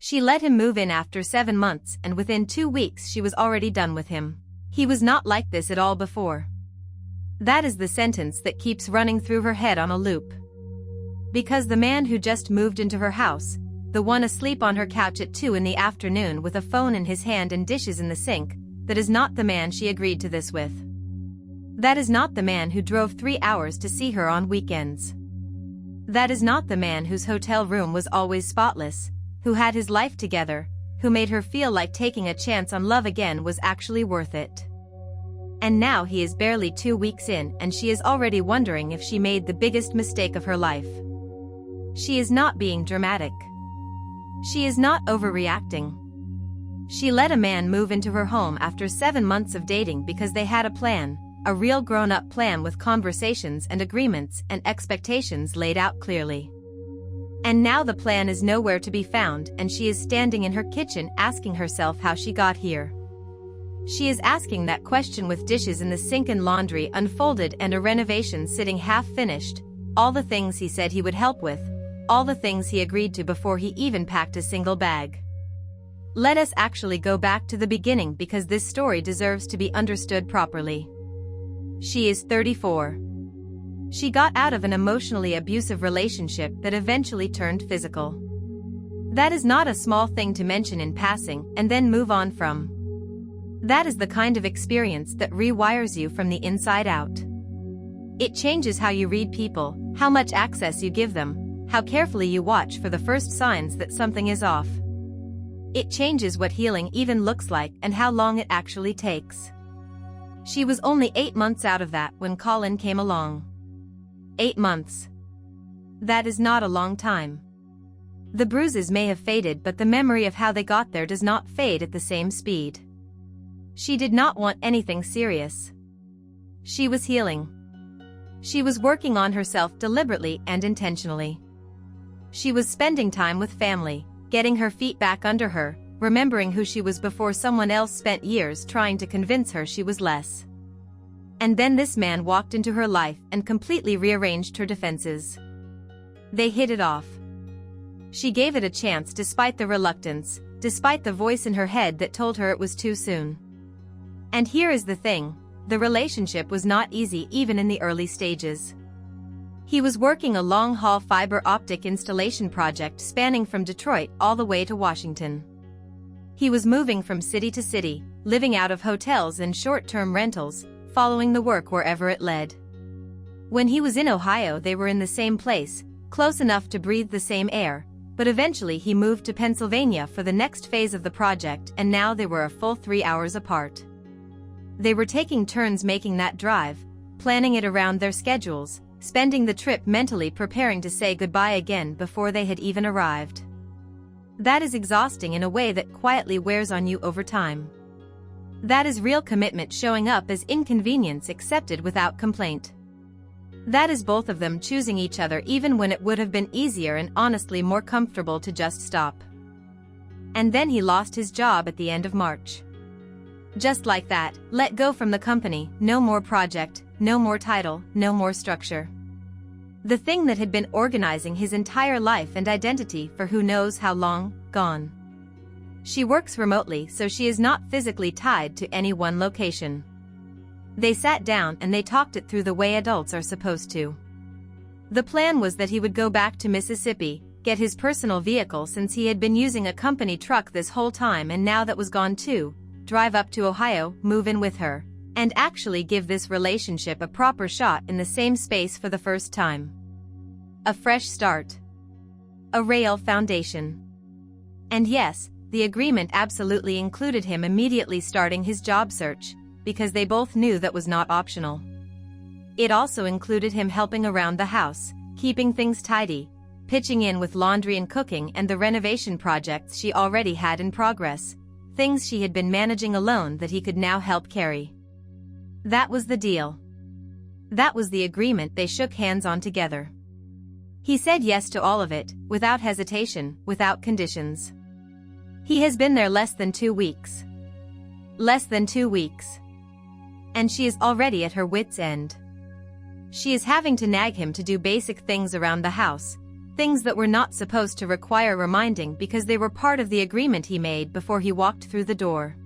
She let him move in after 7 months, and within 2 weeks she was already done with him. He was not like this at all before. That is the sentence that keeps running through her head on a loop. Because the man who just moved into her house, the one asleep on her couch at 2 in the afternoon with a phone in his hand and dishes in the sink, that is not the man she agreed to this with. That is not the man who drove 3 hours to see her on weekends. That is not the man whose hotel room was always spotless, who had his life together, who made her feel like taking a chance on love again was actually worth it. And now he is barely 2 weeks in and she is already wondering if she made the biggest mistake of her life. She is not being dramatic. She is not overreacting. She let a man move into her home after 7 months of dating because they had a plan, a real grown-up plan with conversations and agreements and expectations laid out clearly. And now the plan is nowhere to be found and she is standing in her kitchen asking herself how she got here. She is asking that question with dishes in the sink and laundry unfolded and a renovation sitting half-finished, all the things he said he would help with, all the things he agreed to before he even packed a single bag. Let us actually go back to the beginning because this story deserves to be understood properly. She is 34. She got out of an emotionally abusive relationship that eventually turned physical. That is not a small thing to mention in passing and then move on from. That is the kind of experience that rewires you from the inside out. It changes how you read people, how much access you give them, how carefully you watch for the first signs that something is off. It changes what healing even looks like and how long it actually takes. She was only 8 months out of that when Colin came along. 8 months. That is not a long time. The bruises may have faded, but the memory of how they got there does not fade at the same speed. She did not want anything serious. She was healing. She was working on herself deliberately and intentionally. She was spending time with family, getting her feet back under her, remembering who she was before someone else spent years trying to convince her she was less. And then this man walked into her life and completely rearranged her defenses. They hit it off. She gave it a chance despite the reluctance, despite the voice in her head that told her it was too soon. And here is the thing, the relationship was not easy even in the early stages. He was working a long-haul fiber optic installation project spanning from Detroit all the way to Washington. He was moving from city to city, living out of hotels and short-term rentals, following the work wherever it led. When he was in Ohio, they were in the same place, close enough to breathe the same air, but eventually he moved to Pennsylvania for the next phase of the project and now they were a full 3 hours apart. They were taking turns making that drive, planning it around their schedules, spending the trip mentally preparing to say goodbye again before they had even arrived. That is exhausting in a way that quietly wears on you over time. That is real commitment showing up as inconvenience accepted without complaint. That is both of them choosing each other even when it would have been easier and honestly more comfortable to just stop. And then he lost his job at the end of March. Just like that, let go from the company, no more project, no more title, no more structure. The thing that had been organizing his entire life and identity for who knows how long, gone. She works remotely so she is not physically tied to any one location. They sat down and they talked it through the way adults are supposed to. The plan was that he would go back to Mississippi, get his personal vehicle since he had been using a company truck this whole time and now that was gone too, drive up to Ohio, move in with her, and actually give this relationship a proper shot in the same space for the first time. A fresh start. A real foundation. And yes, the agreement absolutely included him immediately starting his job search, because they both knew that was not optional. It also included him helping around the house, keeping things tidy, pitching in with laundry and cooking and the renovation projects she already had in progress, things she had been managing alone that he could now help carry. That was the deal. That was the agreement they shook hands on together. He said yes to all of it, without hesitation, without conditions. He has been there less than 2 weeks. Less than 2 weeks. And she is already at her wit's end. She is having to nag him to do basic things around the house, things that were not supposed to require reminding because they were part of the agreement he made before he walked through the door.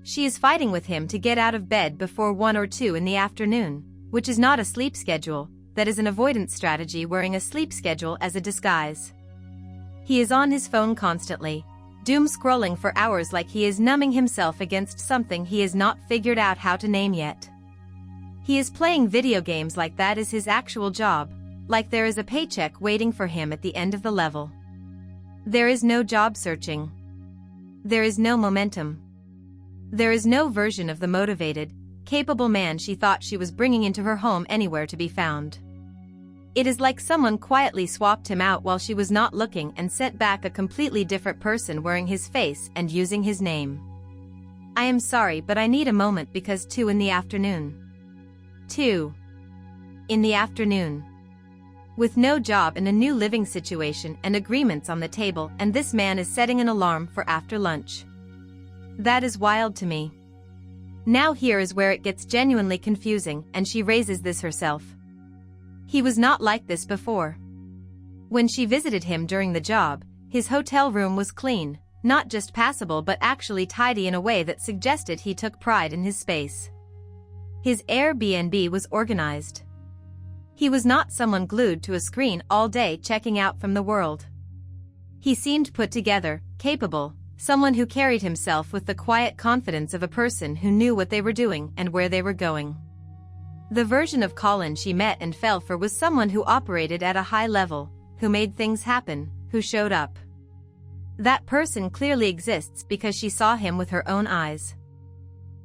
She is fighting with him to get out of bed before 1 or 2 in the afternoon, which is not a sleep schedule, that is an avoidance strategy wearing a sleep schedule as a disguise. He is on his phone constantly, doom scrolling for hours like he is numbing himself against something he has not figured out how to name yet. He is playing video games like that is his actual job, like there is a paycheck waiting for him at the end of the level. There is no job searching. There is no momentum. There is no version of the motivated, capable man she thought she was bringing into her home anywhere to be found. It is like someone quietly swapped him out while she was not looking and sent back a completely different person wearing his face and using his name. I am sorry, but I need a moment because 2 in the afternoon. 2 in the afternoon. With no job and a new living situation and agreements on the table, and this man is setting an alarm for after lunch. That is wild to me. Now here is where it gets genuinely confusing, and she raises this herself. He was not like this before. When she visited him during the job, his hotel room was clean, not just passable but actually tidy in a way that suggested he took pride in his space. His Airbnb was organized. He was not someone glued to a screen all day checking out from the world. He seemed put together, capable, someone who carried himself with the quiet confidence of a person who knew what they were doing and where they were going. The version of Colin she met and fell for was someone who operated at a high level, who made things happen, who showed up. That person clearly exists because she saw him with her own eyes.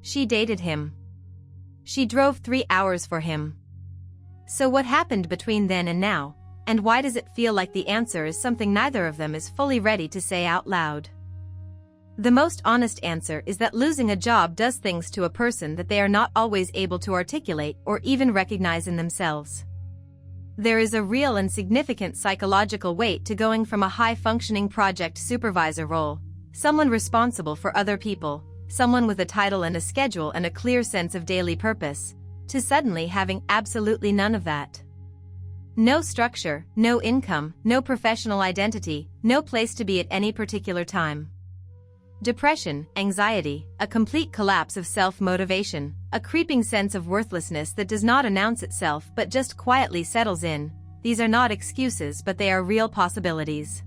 She dated him. She drove 3 hours for him. So what happened between then and now, and why does it feel like the answer is something neither of them is fully ready to say out loud? The most honest answer is that losing a job does things to a person that they are not always able to articulate or even recognize in themselves. There is a real and significant psychological weight to going from a high-functioning project supervisor role, someone responsible for other people, someone with a title and a schedule and a clear sense of daily purpose, to suddenly having absolutely none of that. No structure, no income, no professional identity, no place to be at any particular time. Depression, anxiety, a complete collapse of self-motivation, a creeping sense of worthlessness that does not announce itself but just quietly settles in. These are not excuses, but they are real possibilities.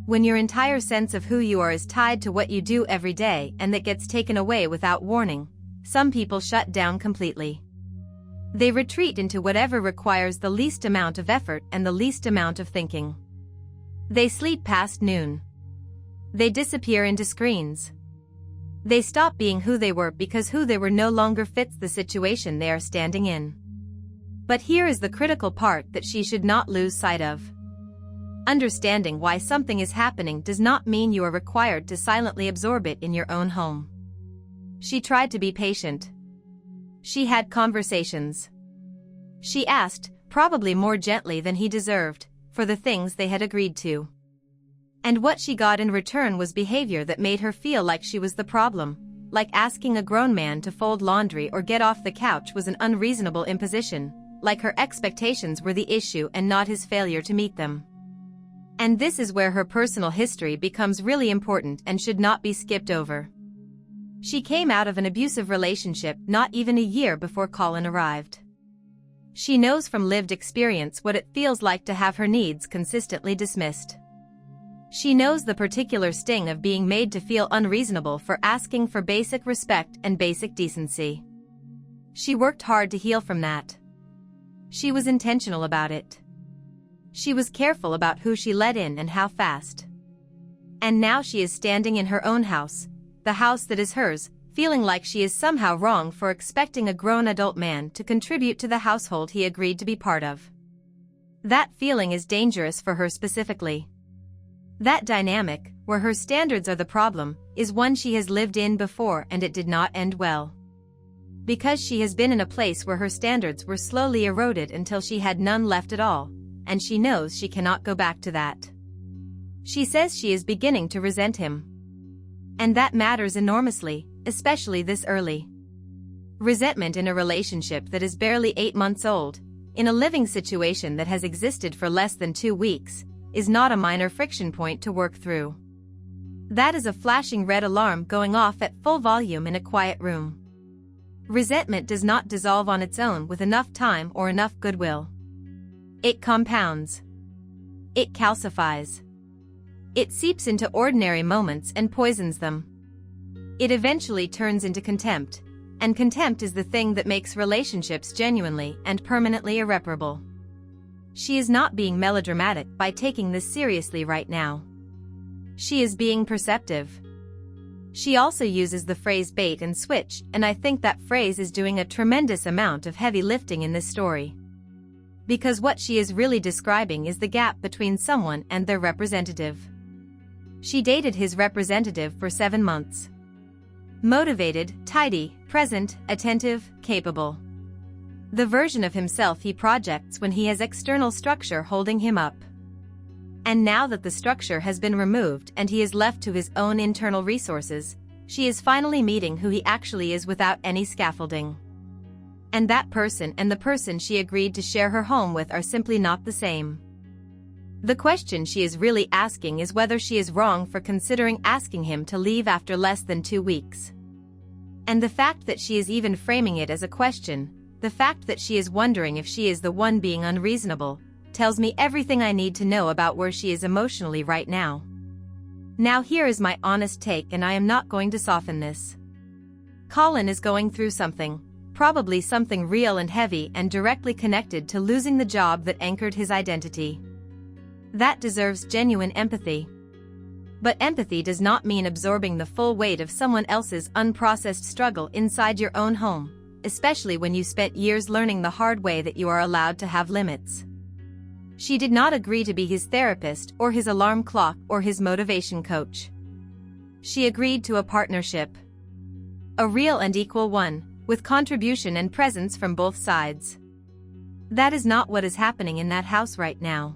When your entire sense of who you are is tied to what you do every day and that gets taken away without warning, some people shut down completely. They retreat into whatever requires the least amount of effort and the least amount of thinking. They sleep past noon. They disappear into screens. They stop being who they were because who they were no longer fits the situation they are standing in. But here is the critical part that she should not lose sight of. Understanding why something is happening does not mean you are required to silently absorb it in your own home. She tried to be patient. She had conversations. She asked, probably more gently than he deserved, for the things they had agreed to. And what she got in return was behavior that made her feel like she was the problem, like asking a grown man to fold laundry or get off the couch was an unreasonable imposition, like her expectations were the issue and not his failure to meet them. And this is where her personal history becomes really important and should not be skipped over. She came out of an abusive relationship not even a year before Colin arrived. She knows from lived experience what it feels like to have her needs consistently dismissed. She knows the particular sting of being made to feel unreasonable for asking for basic respect and basic decency. She worked hard to heal from that. She was intentional about it. She was careful about who she let in and how fast. And now she is standing in her own house, the house that is hers, feeling like she is somehow wrong for expecting a grown adult man to contribute to the household he agreed to be part of. That feeling is dangerous for her specifically. That dynamic, where her standards are the problem, is one she has lived in before and it did not end well. Because she has been in a place where her standards were slowly eroded until she had none left at all, and she knows she cannot go back to that. She says she is beginning to resent him. And that matters enormously, especially this early. Resentment in a relationship that is barely 8 months old, in a living situation that has existed for less than 2 weeks, is not a minor friction point to work through. That is a flashing red alarm going off at full volume in a quiet room. Resentment does not dissolve on its own with enough time or enough goodwill. It compounds. It calcifies. It seeps into ordinary moments and poisons them. It eventually turns into contempt, and contempt is the thing that makes relationships genuinely and permanently irreparable. She is not being melodramatic by taking this seriously right now. She is being perceptive. She also uses the phrase bait and switch, and I think that phrase is doing a tremendous amount of heavy lifting in this story. Because what she is really describing is the gap between someone and their representative. She dated his representative for 7 months. Motivated, tidy, present, attentive, capable. The version of himself he projects when he has external structure holding him up. And now that the structure has been removed and he is left to his own internal resources, she is finally meeting who he actually is without any scaffolding. And that person and the person she agreed to share her home with are simply not the same. The question she is really asking is whether she is wrong for considering asking him to leave after less than 2 weeks. And the fact that she is even framing it as a question, the fact that she is wondering if she is the one being unreasonable, tells me everything I need to know about where she is emotionally right now. Now here is my honest take, and I am not going to soften this. Colin is going through something, probably something real and heavy and directly connected to losing the job that anchored his identity. That deserves genuine empathy. But empathy does not mean absorbing the full weight of someone else's unprocessed struggle inside your own home, especially when you spent years learning the hard way that you are allowed to have limits. She did not agree to be his therapist or his alarm clock or his motivation coach. She agreed to a partnership. A real and equal one, with contribution and presence from both sides. That is not what is happening in that house right now.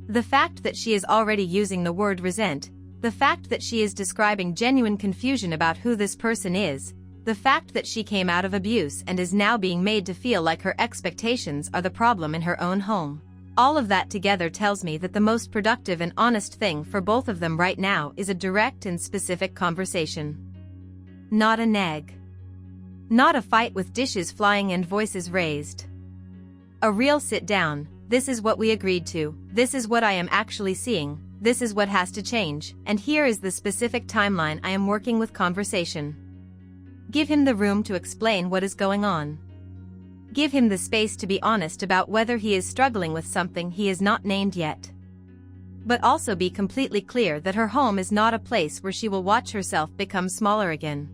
The fact that she is already using the word resent, the fact that she is describing genuine confusion about who this person is, the fact that she came out of abuse and is now being made to feel like her expectations are the problem in her own home. All of that together tells me that the most productive and honest thing for both of them right now is a direct and specific conversation. Not a nag. Not a fight with dishes flying and voices raised. A real sit down. This is what we agreed to, this is what I am actually seeing, this is what has to change, and here is the specific timeline I am working with conversation. Give him the room to explain what is going on. Give him the space to be honest about whether he is struggling with something he has not named yet. But also be completely clear that her home is not a place where she will watch herself become smaller again.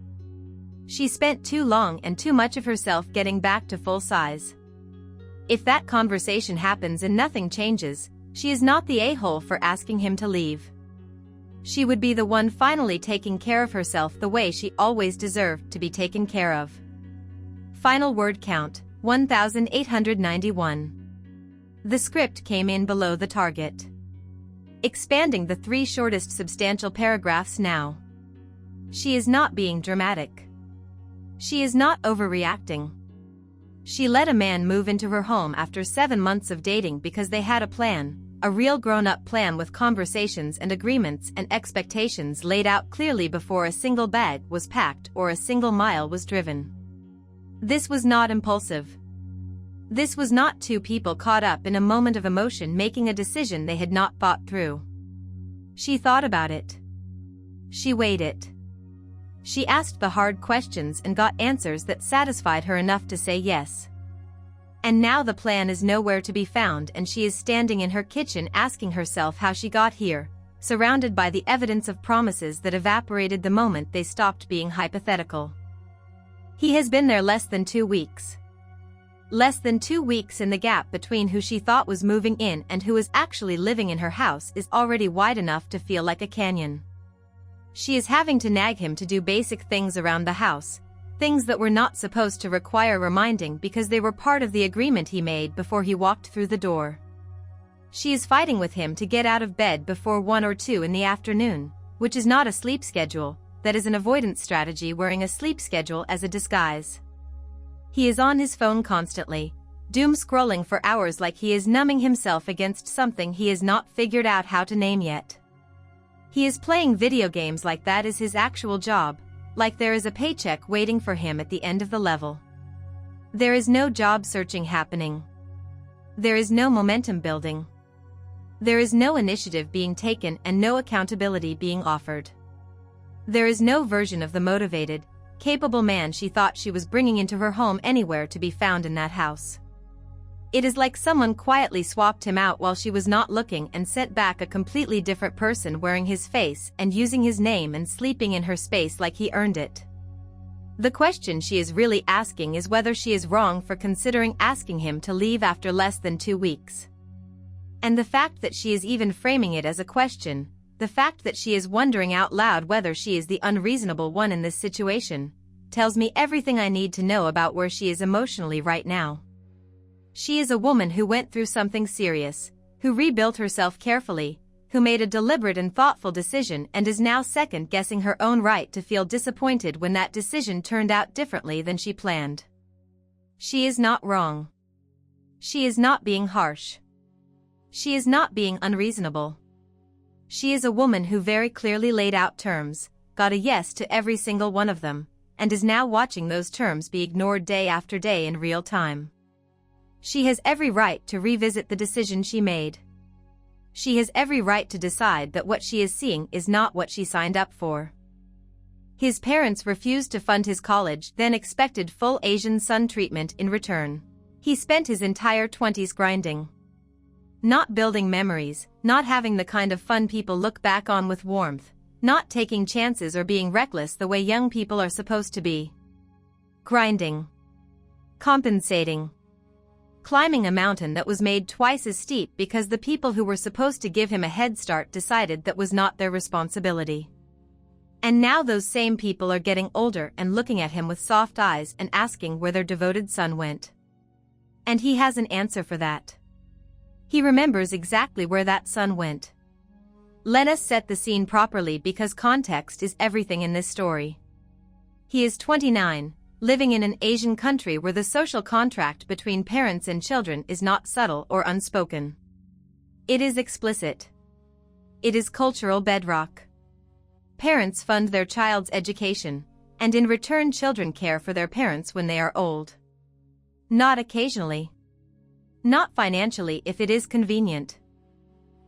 She spent too long and too much of herself getting back to full size. If that conversation happens and nothing changes, she is not the a-hole for asking him to leave. She would be the one finally taking care of herself the way she always deserved to be taken care of. Final word count, 1,891. The script came in below the target. Expanding the 3 shortest substantial paragraphs now. She is not being dramatic. She is not overreacting. She let a man move into her home after 7 months of dating because they had a plan, a real grown-up plan with conversations and agreements and expectations laid out clearly before a single bag was packed or a single mile was driven. This was not impulsive. This was not 2 people caught up in a moment of emotion making a decision they had not thought through. She thought about it. She weighed it. She asked the hard questions and got answers that satisfied her enough to say yes. And now the plan is nowhere to be found, and she is standing in her kitchen asking herself how she got here, surrounded by the evidence of promises that evaporated the moment they stopped being hypothetical. He has been there less than 2 weeks. Less than 2 weeks, and the gap between who she thought was moving in and who is actually living in her house is already wide enough to feel like a canyon. She is having to nag him to do basic things around the house, things that were not supposed to require reminding because they were part of the agreement he made before he walked through the door. She is fighting with him to get out of bed before 1 or 2 in the afternoon, which is not a sleep schedule, that is an avoidance strategy wearing a sleep schedule as a disguise. He is on his phone constantly, doom scrolling for hours like he is numbing himself against something he has not figured out how to name yet. He is playing video games like that is his actual job, like there is a paycheck waiting for him at the end of the level. There is no job searching happening. There is no momentum building. There is no initiative being taken and no accountability being offered. There is no version of the motivated, capable man she thought she was bringing into her home anywhere to be found in that house. It is like someone quietly swapped him out while she was not looking and sent back a completely different person wearing his face and using his name and sleeping in her space like he earned it. The question she is really asking is whether she is wrong for considering asking him to leave after less than 2 weeks. And the fact that she is even framing it as a question, the fact that she is wondering out loud whether she is the unreasonable one in this situation, tells me everything I need to know about where she is emotionally right now. She is a woman who went through something serious, who rebuilt herself carefully, who made a deliberate and thoughtful decision and is now second-guessing her own right to feel disappointed when that decision turned out differently than she planned. She is not wrong. She is not being harsh. She is not being unreasonable. She is a woman who very clearly laid out terms, got a yes to every single one of them, and is now watching those terms be ignored day after day in real time. She has every right to revisit the decision she made. She has every right to decide that what she is seeing is not what she signed up for. His parents refused to fund his college, then expected full Asian sun treatment in return. He spent his entire 20s grinding. Not building memories, not having the kind of fun people look back on with warmth, not taking chances or being reckless the way young people are supposed to be. Grinding. Compensating. Climbing a mountain that was made twice as steep because the people who were supposed to give him a head start decided that was not their responsibility. And now those same people are getting older and looking at him with soft eyes and asking where their devoted son went. And he has an answer for that. He remembers exactly where that son went. Let us set the scene properly because context is everything in this story. He is 29, living in an Asian country where the social contract between parents and children is not subtle or unspoken. It is explicit. It is cultural bedrock. Parents fund their child's education, and in return children care for their parents when they are old. Not occasionally. Not financially if it is convenient.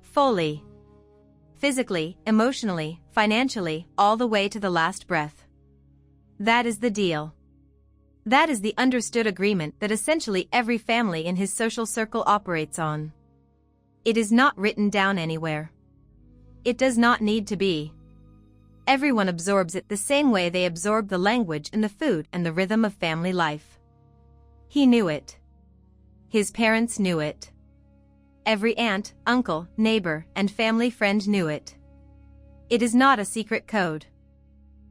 Fully. Physically, emotionally, financially, all the way to the last breath. That is the deal. That is the understood agreement that essentially every family in his social circle operates on. It is not written down anywhere. It does not need to be. Everyone absorbs it the same way they absorb the language and the food and the rhythm of family life. He knew it. His parents knew it. Every aunt, uncle, neighbor, and family friend knew it. It is not a secret code.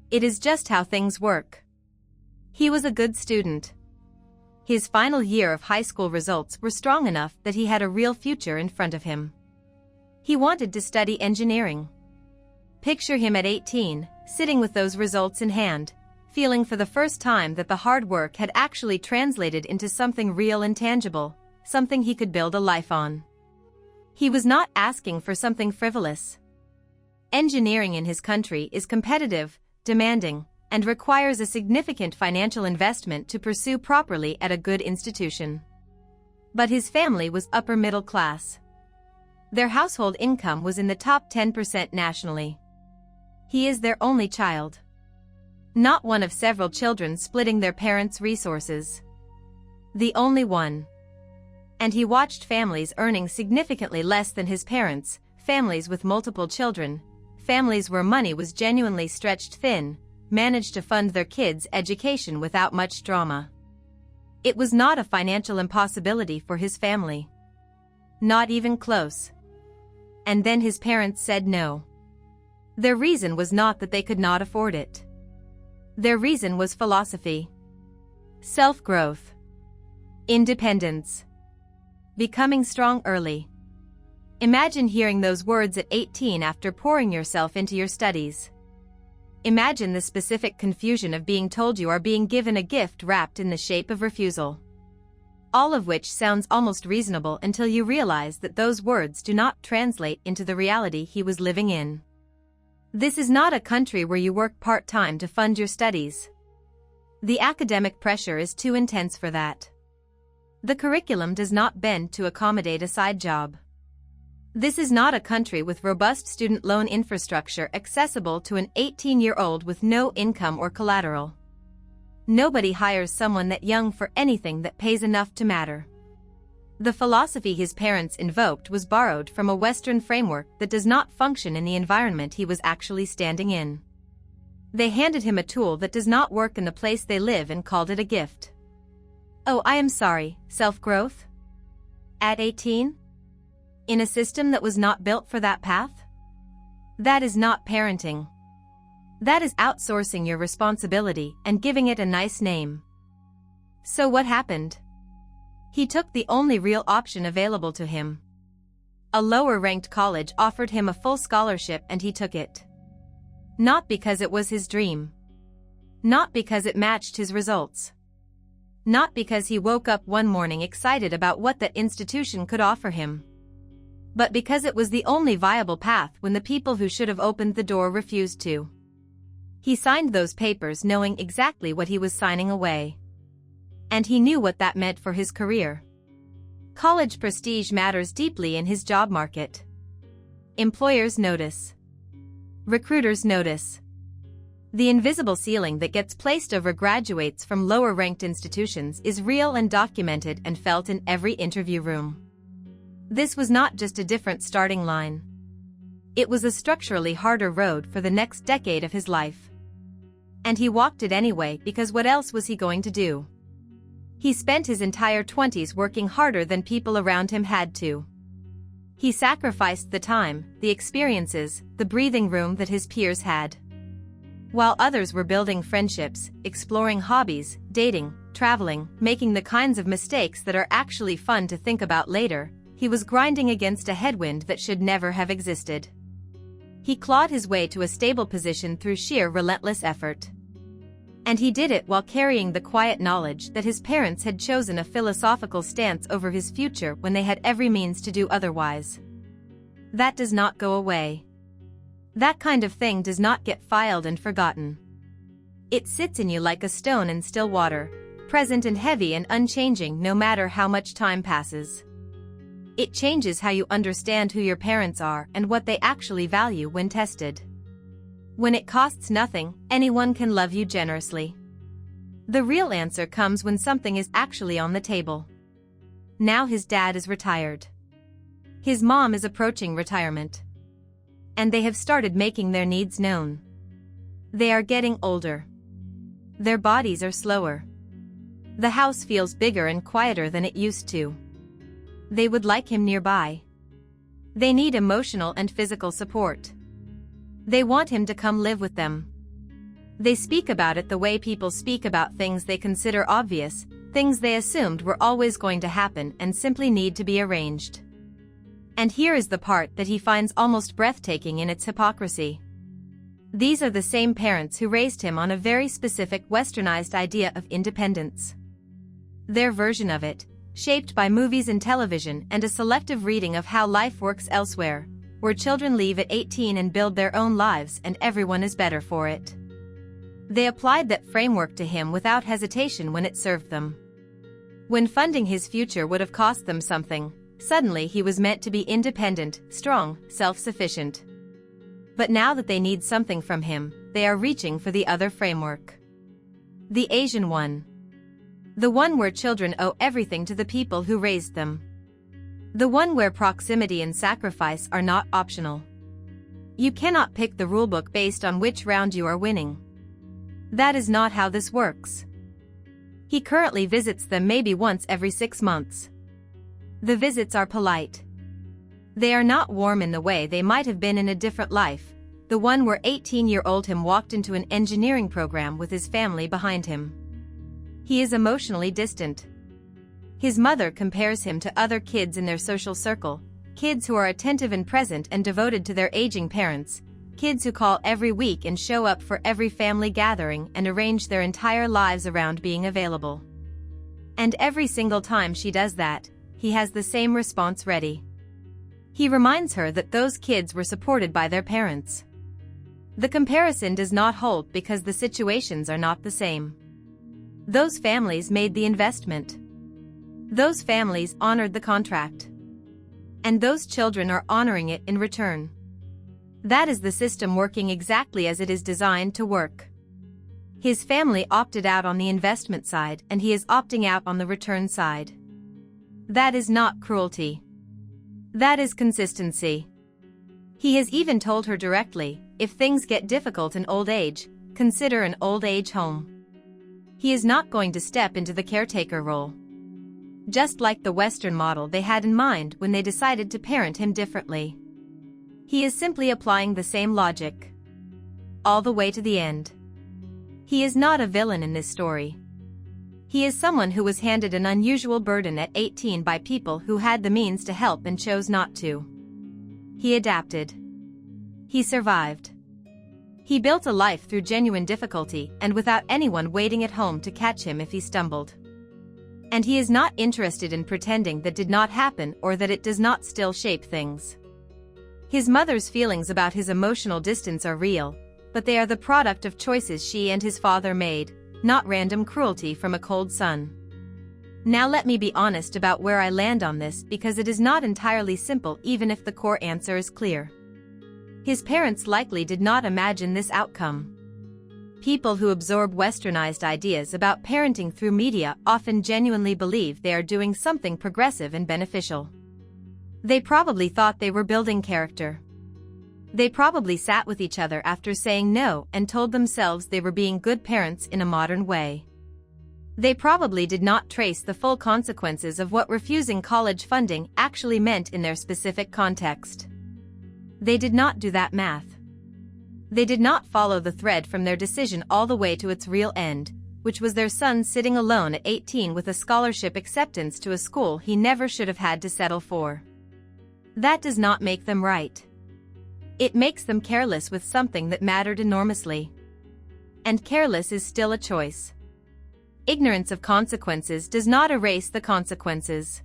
It is just how things work. He was a good student. His final year of high school results were strong enough that he had a real future in front of him. He wanted to study engineering. Picture him at 18, sitting with those results in hand, feeling for the first time that the hard work had actually translated into something real and tangible, something he could build a life on. He was not asking for something frivolous. Engineering in his country is competitive, demanding, and requires a significant financial investment to pursue properly at a good institution. But his family was upper middle class. Their household income was in the top 10% nationally. He is their only child. Not one of several children splitting their parents' resources. The only one. And he watched families earning significantly less than his parents, families with multiple children, families where money was genuinely stretched thin, managed to fund their kids' education without much drama. It was not a financial impossibility for his family. Not even close. And then his parents said no. Their reason was not that they could not afford it. Their reason was philosophy. Self-growth. Independence. Becoming strong early. Imagine hearing those words at 18 after pouring yourself into your studies. Imagine the specific confusion of being told you are being given a gift wrapped in the shape of refusal. All of which sounds almost reasonable until you realize that those words do not translate into the reality he was living in. This is not a country where you work part-time to fund your studies. The academic pressure is too intense for that. The curriculum does not bend to accommodate a side job. This is not a country with robust student loan infrastructure accessible to an 18-year-old with no income or collateral. Nobody hires someone that young for anything that pays enough to matter. The philosophy his parents invoked was borrowed from a Western framework that does not function in the environment he was actually standing in. They handed him a tool that does not work in the place they live and called it a gift. Oh, I am sorry, self-growth? At 18? In a system that was not built for that path? That is not parenting. That is outsourcing your responsibility and giving it a nice name. So what happened? He took the only real option available to him. A lower-ranked college offered him a full scholarship and he took it. Not because it was his dream. Not because it matched his results. Not because he woke up one morning excited about what that institution could offer him. But because it was the only viable path when the people who should have opened the door refused to. He signed those papers knowing exactly what he was signing away. And he knew what that meant for his career. College prestige matters deeply in his job market. Employers notice. Recruiters notice. The invisible ceiling that gets placed over graduates from lower-ranked institutions is real and documented and felt in every interview room. This was not just a different starting line. It was a structurally harder road for the next decade of his life. And he walked it anyway because what else was he going to do? He spent his entire 20s working harder than people around him had to. He sacrificed the time, the experiences, the breathing room that his peers had. While others were building friendships, exploring hobbies, dating, traveling, making the kinds of mistakes that are actually fun to think about later, he was grinding against a headwind that should never have existed. He clawed his way to a stable position through sheer relentless effort. And he did it while carrying the quiet knowledge that his parents had chosen a philosophical stance over his future when they had every means to do otherwise. That does not go away. That kind of thing does not get filed and forgotten. It sits in you like a stone in still water, present and heavy and unchanging no matter how much time passes. It changes how you understand who your parents are and what they actually value when tested. When it costs nothing, anyone can love you generously. The real answer comes when something is actually on the table. Now his dad is retired. His mom is approaching retirement. And they have started making their needs known. They are getting older. Their bodies are slower. The house feels bigger and quieter than it used to. They would like him nearby. They need emotional and physical support. They want him to come live with them. They speak about it the way people speak about things they consider obvious, things they assumed were always going to happen and simply need to be arranged. And here is the part that he finds almost breathtaking in its hypocrisy. These are the same parents who raised him on a very specific westernized idea of independence. Their version of it, shaped by movies and television and a selective reading of how life works elsewhere, where children leave at 18 and build their own lives and everyone is better for it. They applied that framework to him without hesitation when it served them. When funding his future would have cost them something, suddenly he was meant to be independent, strong, self-sufficient. But now that they need something from him, they are reaching for the other framework. The Asian one. The one where children owe everything to the people who raised them. The one where proximity and sacrifice are not optional. You cannot pick the rulebook based on which round you are winning. That is not how this works. He currently visits them maybe once every 6 months. The visits are polite. They are not warm in the way they might have been in a different life, the one where 18-year-old him walked into an engineering program with his family behind him. He is emotionally distant. His mother compares him to other kids in their social circle, kids who are attentive and present and devoted to their aging parents, kids who call every week and show up for every family gathering and arrange their entire lives around being available. And every single time she does that, he has the same response ready. He reminds her that those kids were supported by their parents. The comparison does not hold because the situations are not the same. Those families made the investment. Those families honored the contract. And those children are honoring it in return. That is the system working exactly as it is designed to work. His family opted out on the investment side and he is opting out on the return side. That is not cruelty. That is consistency. He has even told her directly, if things get difficult in old age, consider an old age home. He is not going to step into the caretaker role. Just like the Western model they had in mind when they decided to parent him differently. He is simply applying the same logic. All the way to the end. He is not a villain in this story. He is someone who was handed an unusual burden at 18 by people who had the means to help and chose not to. He adapted. He survived. He built a life through genuine difficulty and without anyone waiting at home to catch him if he stumbled. And he is not interested in pretending that did not happen or that it does not still shape things. His mother's feelings about his emotional distance are real, but they are the product of choices she and his father made, not random cruelty from a cold son. Now let me be honest about where I land on this because it is not entirely simple even if the core answer is clear. His parents likely did not imagine this outcome. People who absorb westernized ideas about parenting through media often genuinely believe they are doing something progressive and beneficial. They probably thought they were building character. They probably sat with each other after saying no and told themselves they were being good parents in a modern way. They probably did not trace the full consequences of what refusing college funding actually meant in their specific context. They did not do that math. They did not follow the thread from their decision all the way to its real end, which was their son sitting alone at 18 with a scholarship acceptance to a school he never should have had to settle for. That does not make them right. It makes them careless with something that mattered enormously. And careless is still a choice. Ignorance of consequences does not erase the consequences.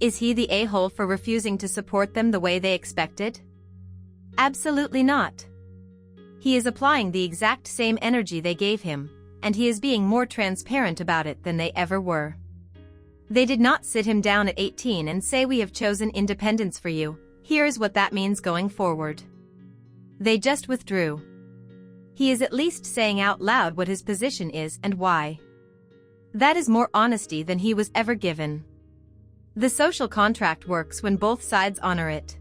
Is he the a-hole for refusing to support them the way they expected? Absolutely not. He is applying the exact same energy they gave him, and he is being more transparent about it than they ever were. They did not sit him down at 18 and say we have chosen independence for you, here's what that means going forward. They just withdrew. He is at least saying out loud what his position is and why. That is more honesty than he was ever given. The social contract works when both sides honor it.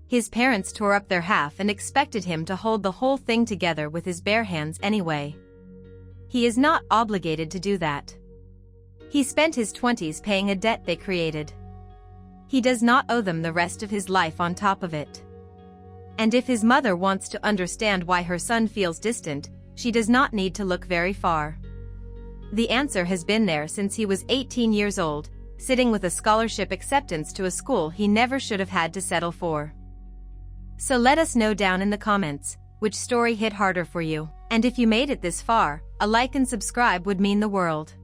His parents tore up their half and expected him to hold the whole thing together with his bare hands anyway. He is not obligated to do that. He spent his 20s paying a debt they created. He does not owe them the rest of his life on top of it. And if his mother wants to understand why her son feels distant, she does not need to look very far. The answer has been there since he was 18 years old, sitting with a scholarship acceptance to a school he never should have had to settle for. So let us know down in the comments, which story hit harder for you, and if you made it this far, a like and subscribe would mean the world.